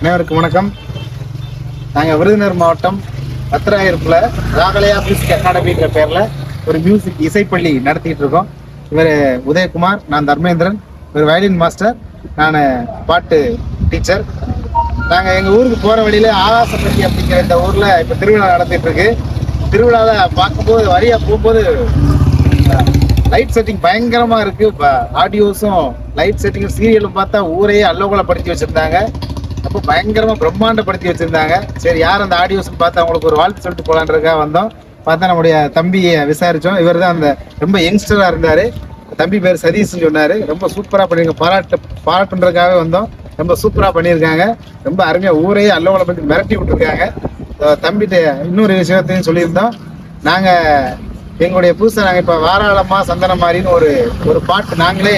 அனைவருக்கும் வணக்கம். நாங்கள் விருதுநகர் மாவட்டம் பத்திராயிருப்புல ராகலையா மியூசிக் அகாடமிங்கிற பேரில் ஒரு மியூசிக் இசைப்பள்ளி நடத்திட்டு இருக்கோம். இவர் உதயகுமார், நான் தர்மேந்திரன். இவர் வயலின் மாஸ்டர், நான் பாட்டு டீச்சர். நாங்கள் எங்கள் ஊருக்கு போகிற வழியில் ஆகாசப்பட்டி அப்படிங்கிற இந்த ஊரில் இப்போ திருவிழா நடத்திட்டு இருக்கு. திருவிழாவில் பார்க்கும்போது வரியாக போகும்போது லைட் செட்டிங் பயங்கரமாக இருக்குது. ஆடியோஸும் லைட் செட்டிங்கும் சீரியலும் பார்த்தா ஊரையே அல்லோகலப்படுத்தி வச்சுருந்தாங்க. அப்போ பயங்கரமாக பிரம்மாண்டப்படுத்தி வச்சுருந்தாங்க. சரி, யார் அந்த ஆடியோஸ்ன்னு பார்த்து அவங்களுக்கு ஒரு வாழ்த்து சொல்லிட்டு போகலான்றதுக்காக வந்தோம். பார்த்தா நம்முடைய தம்பியை விசாரித்தோம். இவர் தான் அந்த ரொம்ப யங்ஸ்டராக இருந்தார். தம்பி பேர் சதீஷ்னு சொன்னார். ரொம்ப சூப்பராக பண்ணியிருக்க பாராட்டுன்றதுக்காகவே வந்தோம். ரொம்ப சூப்பராக பண்ணியிருக்காங்க. ரொம்ப அருமையாக ஊரையே அல்லோகலப்படுத்தி மிரட்டி விட்டுருக்காங்க. தம்பிகிட்ட இன்னொரு விஷயத்தையும் சொல்லியிருந்தோம். நாங்கள் எங்களுடைய புதுசாக நாங்கள் இப்போ வாராளமா சந்தனம் மாதிரின்னு ஒரு பாட்டு நாங்களே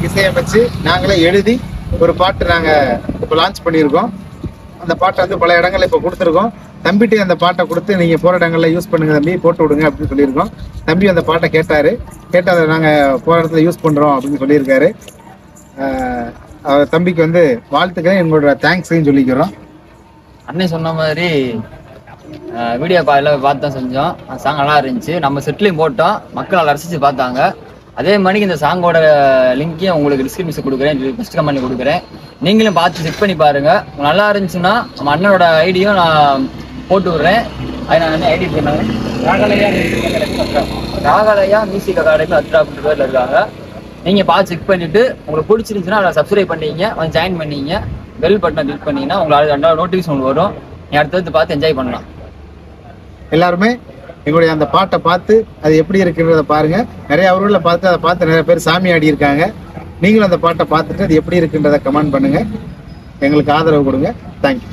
இசையமைச்சு நாங்களே எழுதி ஒரு பாட்டு நாங்கள் இப்போ லான்ச் பண்ணியிருக்கோம். அந்த பாட்டை வந்து பல இடங்களில் இப்போ கொடுத்துருக்கோம். தம்பிகிட்டே அந்த பாட்டை கொடுத்து நீங்கள் போகிற இடங்களில் யூஸ் பண்ணுங்க தம்பி, போட்டு விடுங்க அப்படின்னு சொல்லியிருக்கோம். தம்பி அந்த பாட்டை கேட்டார். கேட்டு அதை நாங்கள் போகிற இடத்துல யூஸ் பண்ணுறோம் அப்படின்னு சொல்லியிருக்காரு. அவர் தம்பிக்கு வந்து வாழ்த்துக்களை எங்களோட தேங்க்ஸையும் சொல்லிக்கிறோம். அண்ணன் சொன்ன மாதிரி வீடியோ பார்த்து தான் செஞ்சோம். அந்த சாங் நல்லா இருந்துச்சு. நம்ம செட்லையும் போட்டோம், மக்கள் நல்லா ரசித்து பார்த்தாங்க. அதே மாதிரி இந்த சாங்கோட லிங்க்கையும் உங்களுக்கு டிஸ்கிரிப்ஷன் கொடுக்குறேன், ஃபஸ்ட் கமெண்ட் கொடுக்குறேன். நீங்களும் பார்த்து செக் பண்ணி பாருங்கள். நல்லா இருந்துச்சுன்னா நம்ம அண்ணனோட ஐடியும் நான் போட்டு விட்றேன். அது நான் என்ன ஐடி பண்ணாங்க, ராகலையா மியூசிக் அகாடமி அத்ரா அப்படின்ற பேரில் இருக்காங்க. நீங்கள் பார்த்து செக் பண்ணிவிட்டு உங்களுக்கு பிடிச்சிருந்துச்சுன்னா அதை சப்ஸ்கிரைப் பண்ணிங்க, வந்து ஜாயின் பண்ணிங்க, பெல் பட்டனை கிளிக் பண்ணிங்கன்னா உங்களுக்கு ரெண்டாவது நோட்டிஃபிகேஷன் உங்களுக்கு வரும். நீ அடுத்தடுத்து பார்த்து என்ஜாய் பண்ணலாம். எல்லாருமே எங்களுடைய அந்த பாட்டை பார்த்து அது எப்படி இருக்குன்றத பாருங்க. நிறைய அவர்களை பார்த்து அதை பார்த்து நிறைய பேர் சாமி ஆடி இருக்காங்க. நீங்களும் அந்த பாட்டை பார்த்துட்டு அது எப்படி இருக்குன்றதை கமெண்ட் பண்ணுங்க, எங்களுக்கு ஆதரவு கொடுங்க. தேங்க்யூ.